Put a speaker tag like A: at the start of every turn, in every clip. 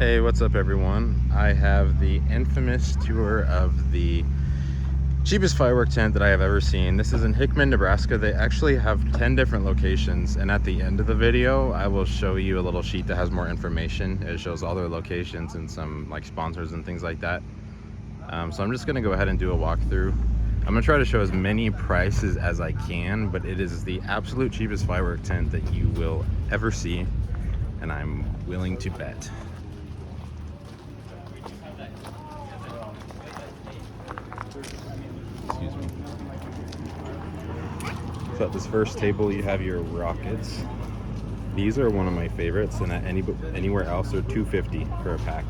A: Hey, what's up everyone? I have the infamous tour of the cheapest firework tent that I have ever seen. This is in Hickman, Nebraska. They actually have 10 different locations, and at the end of the video I will show you a little sheet that has more information. It shows all their locations and some like sponsors and things like that. So I'm just gonna go ahead and do a walkthrough. I'm gonna try to show as many prices as I can, but it is the absolute cheapest firework tent that you will ever see, and I'm willing to bet. Excuse me. So at this first table you have your rockets. These are one of my favorites, and at anywhere else they're $2.50 for a pack.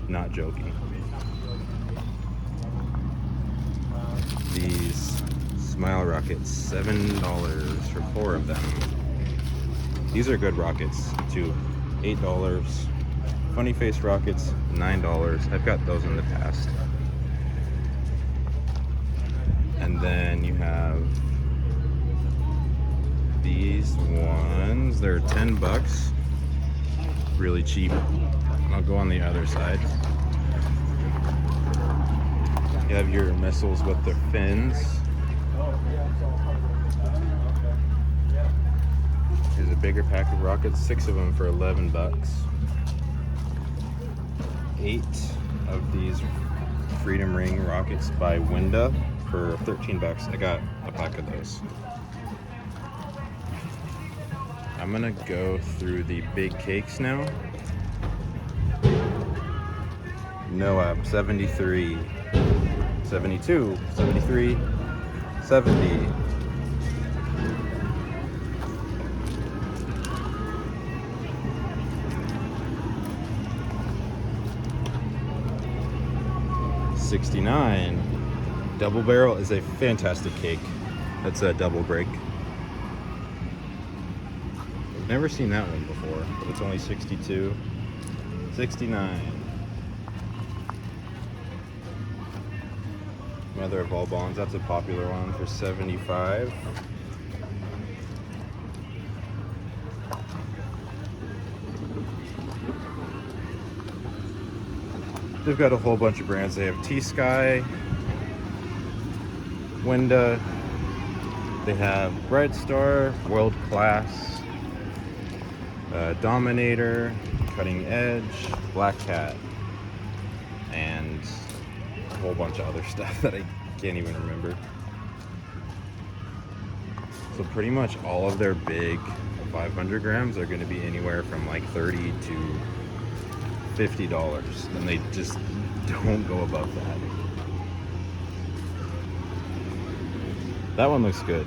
A: Not joking. These smile rockets, $7 for 4 of them. These are good rockets too. $8. Funny face rockets, $9. I've got those in the past. And then you have these ones. They're 10 bucks. Really cheap. I'll go on the other side. You have your missiles with their fins. Here's a bigger pack of rockets, 6 of them for 11 bucks. 8 of these Freedom Ring rockets by Winda for 13 bucks. I got a pack of those. I'm gonna go through the big cakes now. Noab, 73, 72, 73, 70. $69. Double barrel is a fantastic cake. That's a double break. I've never seen that one before, but it's only 62. 69. Mother of all bonds, that's a popular one for 75. They've got a whole bunch of brands. They have T-Sky, Winda, they have Bright Star, World Class, Dominator, Cutting Edge, Black Cat, and a whole bunch of other stuff that I can't even remember. So pretty much all of their big 500 grams are going to be anywhere from like $30 to $50, and they just don't go above that. That one looks good.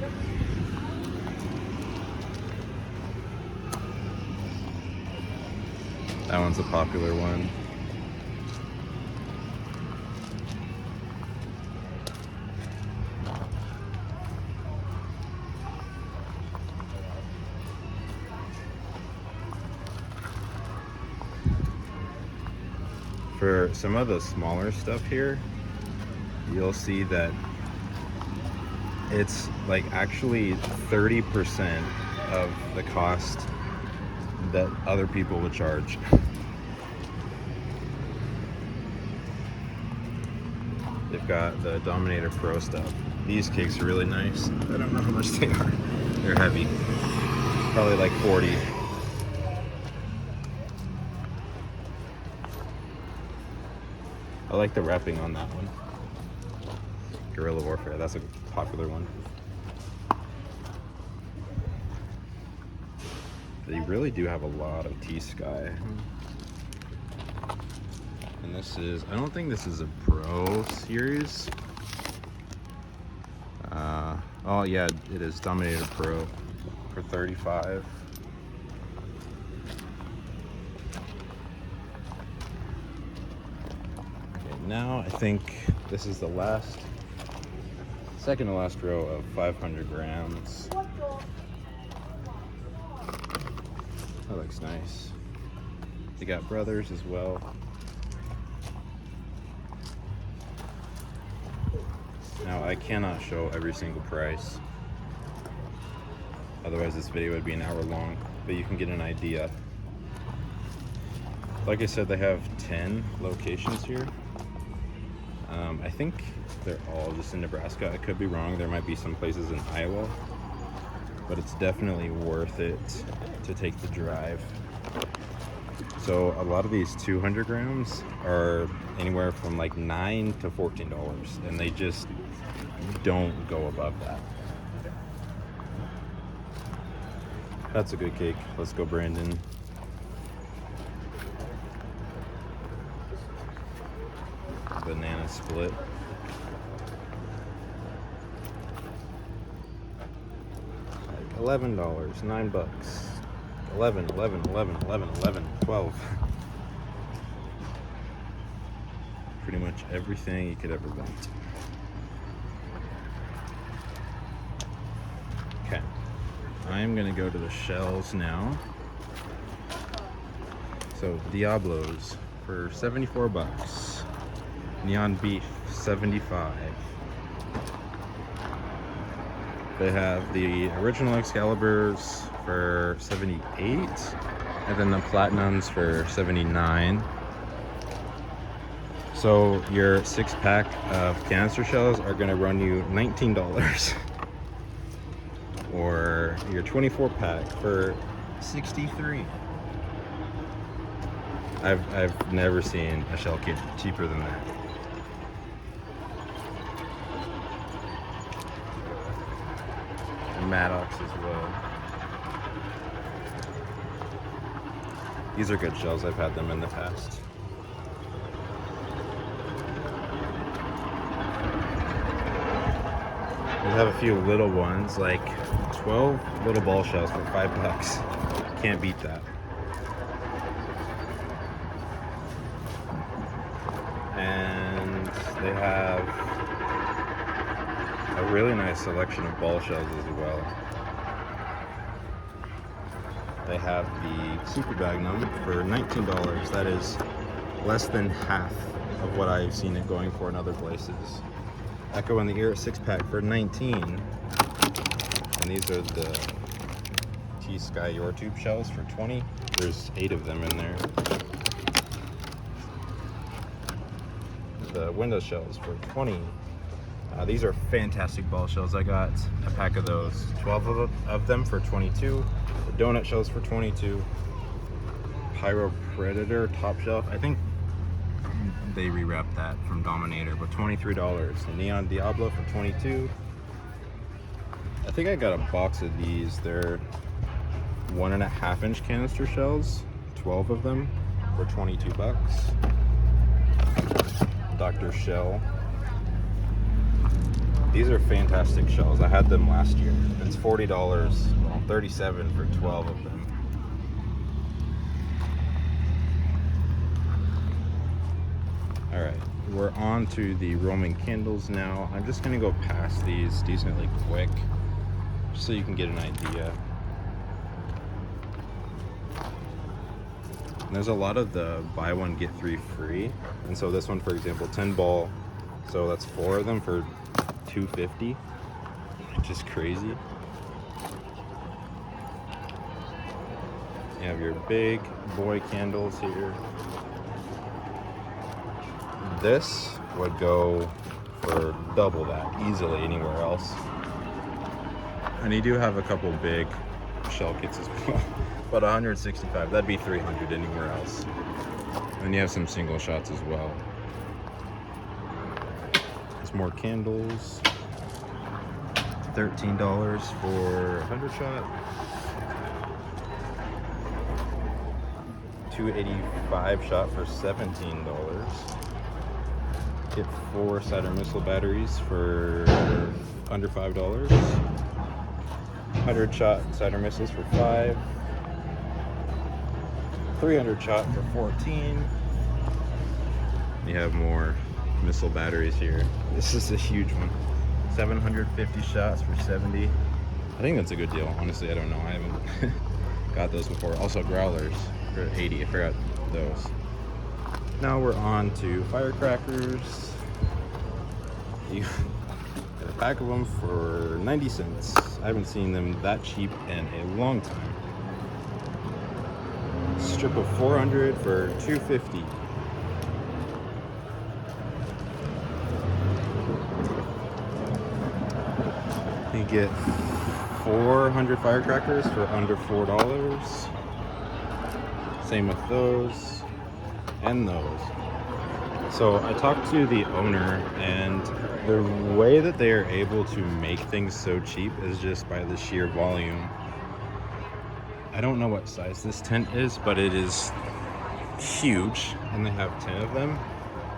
A: That one's a popular one. For some of the smaller stuff here, you'll see that it's like actually 30% of the cost that other people would charge. They've got the Dominator Pro stuff. These cakes are really nice. I don't know how much they are. They're heavy. Probably like 40. I like the wrapping on that one. Guerrilla Warfare, that's a popular one. They really do have a lot of T-Sky. And this is, I don't think this is a Pro series. Oh yeah, it is Dominator Pro for 35. Okay, now I think this is the second to last row of 500 grams. That looks nice. They got Brothers as well. Now I cannot show every single price, otherwise this video would be an hour long, but you can get an idea. Like I said, they have 10 locations here. I think they're all just in Nebraska. I could be wrong. There might be some places in Iowa, but it's definitely worth it to take the drive. So a lot of these 200 grams are anywhere from like $9 to $14, and they just don't go above that. That's a good cake. Let's go, Brandon. Banana split. Like $11, $9. 11, 11, 11, 11, 11, 12. Pretty much everything you could ever want. Okay, I'm gonna go to the shells now. So Diablos for 74 bucks. Neon Beef, 75. They have the original Excaliburs for 78, and then the Platinums for 79. So your 6-pack of Canister Shells are gonna run you $19. Or your 24-pack for 63. I've never seen a shell kit cheaper than that. Maddox as well. These are good shells. I've had them in the past. We have a few little ones, like 12 little ball shells for $5. Can't beat that. And they have a really nice selection of ball shells as well. They have the Super Magnum for $19. That is less than half of what I've seen it going for in other places. Echo in the Ear 6-pack for $19. And these are the T-Sky Your Tube shells for $20. There's 8 of them in there. The window shells for $20. These are fantastic ball shells. I got a pack of those, 12 of them for $22. The donut shells for $22. Pyro Predator top shelf. I think they rewrapped that from Dominator, but $23. The Neon Diablo for $22. I think I got a box of these. They're 1.5-inch canister shells, 12 of them for 22 bucks. Dr. Shell. These are fantastic shells. I had them last year. It's $40, well, $37 for 12 of them. All right, we're on to the Roman candles now. I'm just gonna go past these decently quick, just so you can get an idea. And there's a lot of the buy one get 3 free, and so this one, for example, 10 ball, so that's 4 of them for $2.50, which is crazy. You have your big boy candles here. This would go for double that easily anywhere else. And you do have a couple big shell kits as well, but 165, that'd be 300 anywhere else. And you have some single shots as well. There's more candles. $13 for 100 shot. $2.85 shot for $17. Get 4 cider missile batteries for under $5. 100 shot cider missiles for $5. 300 shot for $14. You have more missile batteries here. This is a huge one. 750 shots for $70. I think that's a good deal. Honestly, I don't know. I haven't got those before. Also growlers for $80. I forgot those. Now we're on to firecrackers. You get a pack of them for 90 cents. I haven't seen them that cheap in a long time. Strip of 400 for $2.50. You get 400 firecrackers for under $4. Same with those and those. So I talked to the owner, and the way that they are able to make things so cheap is just by the sheer volume. I don't know what size this tent is, but it is huge, and they have 10 of them.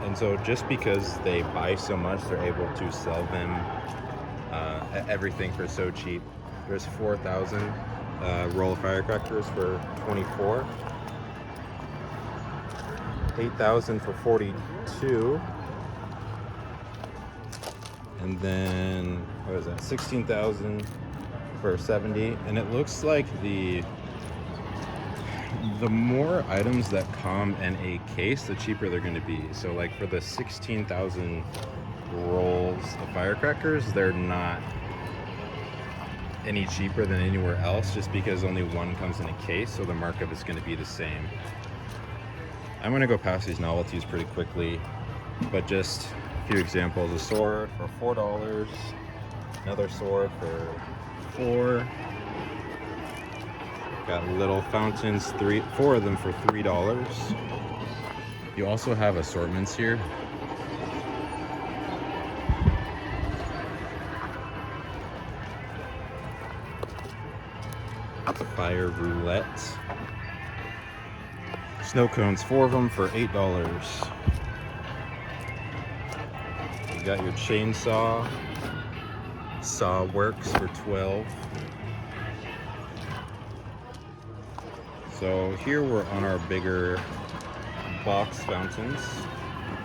A: And so just because they buy so much, they're able to sell them everything for so cheap. There's 4,000 roll of firecrackers for 24, 8,000 for 42, and then what is that, 16,000 for 70. And it looks like the more items that come in a case, the cheaper they're going to be. So like for the 16,000 rolls of firecrackers, they're not any cheaper than anywhere else, just because only one comes in a case, so the markup is going to be the same. I'm going to go past these novelties pretty quickly, but just a few examples. A sword for $4, another sword for $4. Got little fountains, 4 of them for $3. You also have assortments here. Fire roulette. Snow cones, 4 of them for $8. You got your chainsaw. Saw works for $12. So here we're on our bigger box fountains.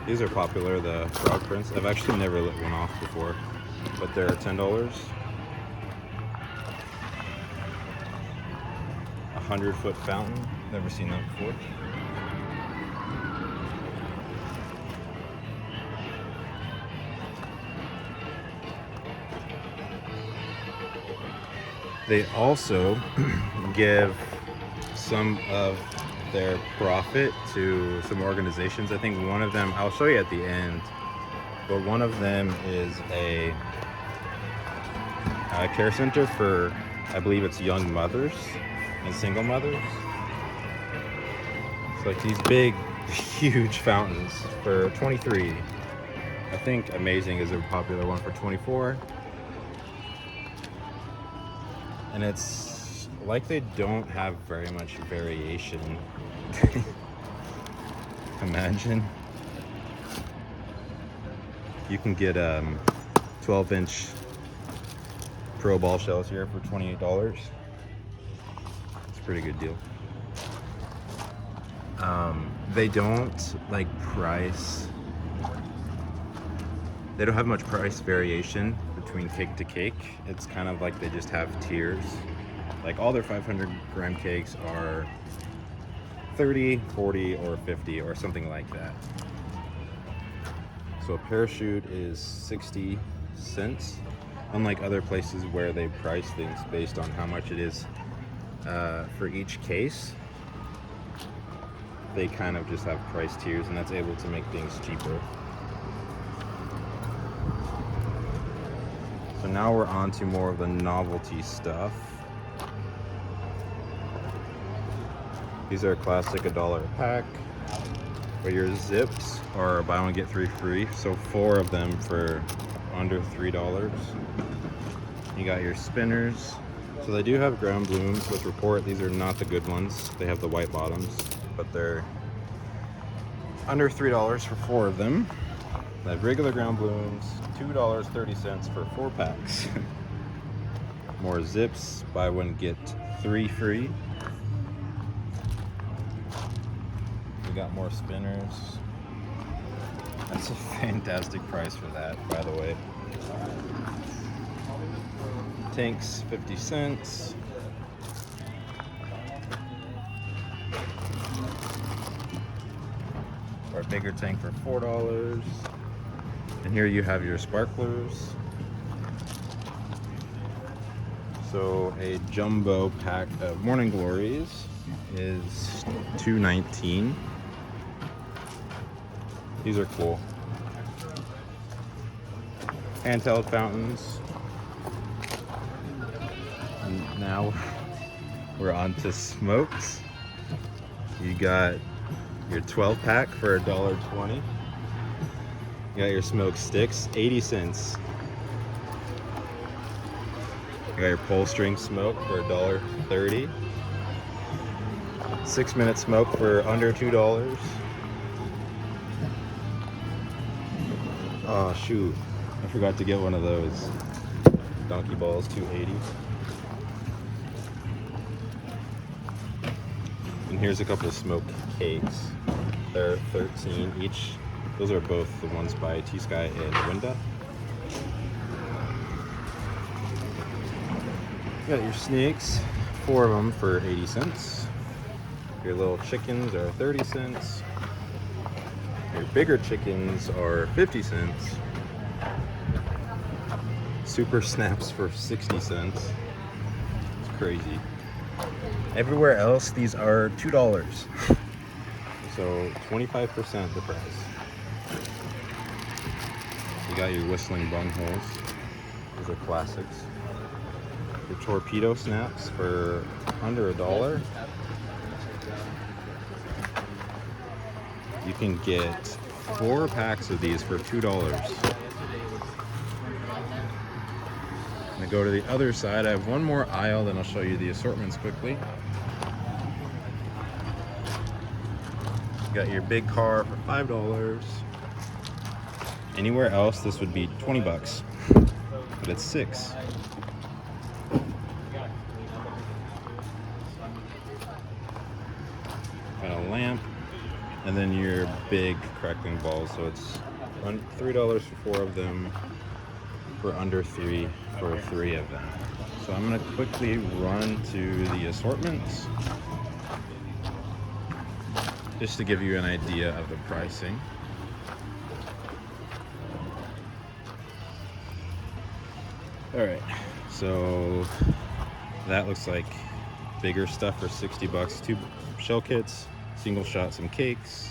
A: These are popular, the frog prints. I've actually never lit one off before, but they're $10. 100-foot fountain. Never seen that before. They also give some of their profit to some organizations. I think one of them, I'll show you at the end, but one of them is a care center for, I believe it's young mothers and single mothers. It's like these big, huge fountains for $23. I think Amazing is a popular one for $24. And it's like they don't have very much variation. Imagine. You can get 12-inch pro ball shells here for $28. It's a pretty good deal. They don't like price. They don't have much price variation between cake to cake. It's kind of like they just have tiers. Like all their 500-gram cakes are 30, 40, or 50, or something like that. So a parachute is 60 cents. Unlike other places where they price things based on how much it is for each case, they kind of just have price tiers, and that's able to make things cheaper. So now we're on to more of the novelty stuff. These are classic $1 a pack, where your zips are buy one get 3 free. So 4 of them for under $3. You got your spinners. So they do have ground blooms with report. These are not the good ones. They have the white bottoms, but they're under $3 for 4 of them. They have regular ground blooms, $2.30 for 4 packs. More zips, buy one get 3 free. We got more spinners. That's a fantastic price for that, by the way. Tanks, 50 cents. Or a bigger tank for $4. And here you have your sparklers. So a jumbo pack of Morning Glories is $2.19. These are cool. Handheld fountains. And now we're on to smokes. You got your 12 pack for $1.20. You got your smoke sticks, 80 cents. You got your pull string smoke for $1.30. 6-minute smoke for under $2. Oh shoot, I forgot to get one of those. Donkey balls, $2.80. And here's a couple of smoked cakes. They're $13 each. Those are both the ones by T-Sky and Winda. You got your snakes, 4 of them for 80 cents. Your little chickens are 30 cents. Your bigger chickens are 50 cents. Super snaps for 60 cents. It's crazy. Everywhere else, these are $2. So 25% the price. You got your whistling bungholes. Those are classics. Your torpedo snaps for under $1. You can get 4 packs of these for $2. I'm gonna go to the other side. I have one more aisle, then I'll show you the assortments quickly. You got your big car for $5. Anywhere else, this would be 20 bucks, but it's 6. Got a lamp, and then your big crackling balls. So it's $3 for 4 of them, for under $3 for 3 of them. So I'm gonna quickly run to the assortments, just to give you an idea of the pricing. All right, so that looks like bigger stuff for 60 bucks. 2 shell kits, single shot, some cakes.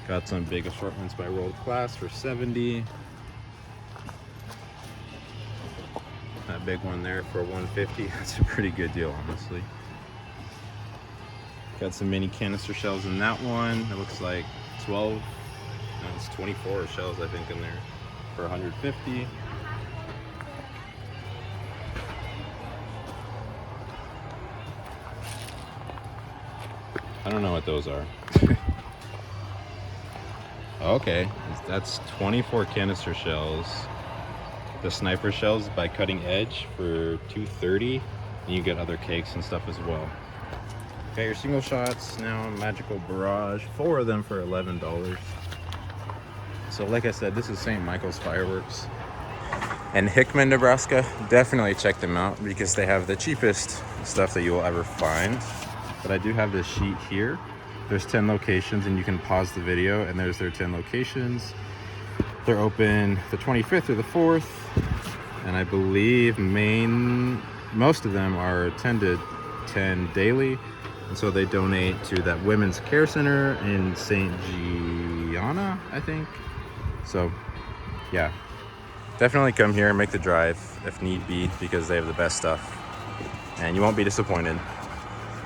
A: Got some big assortments by World Class for 70. That big one there for 150. That's a pretty good deal, honestly. Got some mini canister shells in that one. It looks like 12, no, it's 24 shells I think in there for 150. I don't know what those are. Okay, that's 24 canister shells. The sniper shells by Cutting Edge for $2.30, and you get other cakes and stuff as well. Got your single shots now, Magical Barrage, 4 of them for $11. So like I said, this is St. Michael's Fireworks. And Hickman, Nebraska, definitely check them out because they have the cheapest stuff that you will ever find. But I do have this sheet here. There's 10 locations, and you can pause the video, and there's their 10 locations. They're open the 25th or the 4th, and I believe most of them are 10 to 10 daily, and so they donate to that women's care center in St. Gianna, I think. So yeah, definitely come here and make the drive if need be, because they have the best stuff and you won't be disappointed.